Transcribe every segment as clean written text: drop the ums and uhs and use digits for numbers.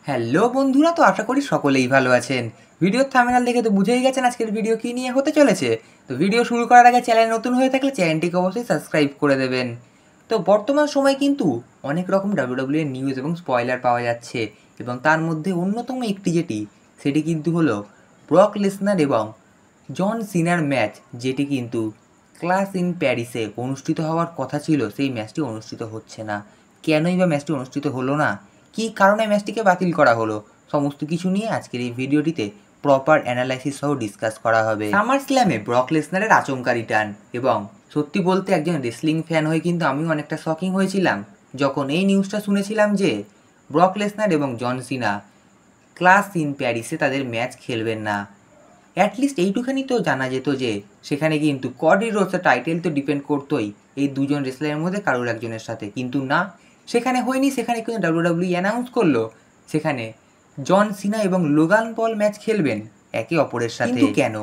Hello বন্ধুরা, তো আশা করি সকলেই ভালো আছেন। ভিডিওর থাম্বনেল দেখে তো বুঝেই গেছেন আজকের ভিডিও কী নিয়ে হতে চলেছে। তো ভিডিও শুরু করার আগে চ্যানেল নতুন হয়ে থাকলে চ্যানেলটিকে অবশ্যই সাবস্ক্রাইব করে দেবেন। তো বর্তমান সময়ে কিন্তু অনেক রকম ডাব্লিউডাব্লিউ এর নিউজ এবং স্পয়লার পাওয়া যাচ্ছে, এবং তার মধ্যে অন্যতম একটি সেটি কিন্তু হলো ব্রক লেসনার এবং জন সিনার ম্যাচ, যেটি কিন্তু ক্লাশ ইন প্যারিসে অনুষ্ঠিত হওয়ার কথা ছিল। সেই ম্যাচটি অনুষ্ঠিত হচ্ছে না। কেনই বা ম্যাচটি অনুষ্ঠিত হলো না, কী কারণে ম্যাচটিকে বাতিল করা হলো, সমস্ত কিছু নিয়ে আজকের এই ভিডিওটিতে প্রপার অ্যানালাইসিস সহ ডিসকাস করা হবে। সামার স্ল্যামে ব্রক লেসনারের আচমকা রিটার্ন, এবং সত্যি বলতে একজন রেসলিং ফ্যান হয়ে কিন্তু আমিও অনেকটা শকিং হয়েছিলাম যখন এই নিউজটা শুনেছিলাম যে ব্রক লেসনার এবং জন সিনা ক্লাশ ইন প্যারিসে তাদের ম্যাচ খেলবেন না। অ্যাটলিস্ট এইটুখানি তো জানা যেত যে সেখানে কিন্তু কডি রোডসের টাইটেল তো ডিপেন্ড করতোই এই দুজন রেসলারের মধ্যে কারোর একজনের সাথে, কিন্তু না, সেখানে হয়নি। সেখানে কিন্তু ডাব্লিউডাব্লিউ অ্যানাউন্স করলো সেখানে জন সিনা এবং লোগান পল ম্যাচ খেলবেন একে অপরের সাথে। কিন্তু কেন?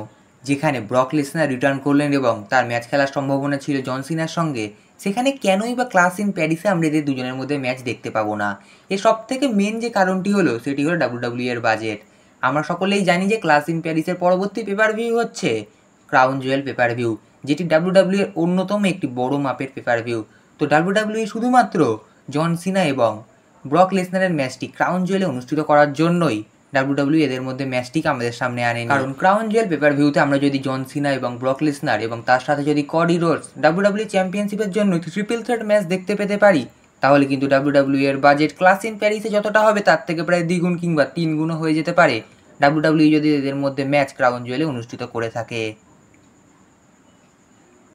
যেখানে ব্রক লেসনার রিটার্ন করলেন এবং তার ম্যাচ খেলার সম্ভাবনা ছিল জন সিনার সঙ্গে, সেখানে কেনই বা ক্লাশ ইন প্যারিসে আমরা এদের দুজনের মধ্যে ম্যাচ দেখতে পাবো না? এর সব থেকে মেন যে কারণটি হলো সেটি হলো ডাব্লিউডাব্লিউ এর বাজেট। আমরা সকলেই জানি যে ক্লাশ ইন প্যারিসের পরবর্তী পেপার ভিউ হচ্ছে ক্রাউন জুয়েল পেপার ভিউ, যেটি ডাব্লিউডাব্লিউ এর অন্যতম একটি বড় মাপের পেপার ভিউ। তো ডাব্লিউডাব্লিউ শুধুমাত্র জন সিনা এবং ব্রক লেসনারের ম্যাচটি ক্রাউন জুয়েলে অনুষ্ঠিত করার জন্যই ডাব্লিউডাব্লিউ এদের মধ্যে ম্যাচটিকে আমাদের সামনে আনেনি। কারণ ক্রাউন জুয়েল পেপার ভিউতে আমরা যদি জন সিনা এবং ব্রক লেসনার এবং তার সাথে যদি কডি রোডস ডাব্লিউডাব্লিউ চ্যাম্পিয়নশিপের জন্য ট্রিপল থ্রেট ম্যাচ দেখতে পেতে পারি, তাহলে কিন্তু ডাব্লিউডাব্লিউ এর বাজেট ক্লাশ ইন প্যারিসে যতটা হবে তার থেকে প্রায় দ্বিগুণ কিংবা তিনগুণও হয়ে যেতে পারে ডাব্লিউডাব্লিউ যদি এদের মধ্যে ম্যাচ ক্রাউন জুয়েলে অনুষ্ঠিত করে থাকে।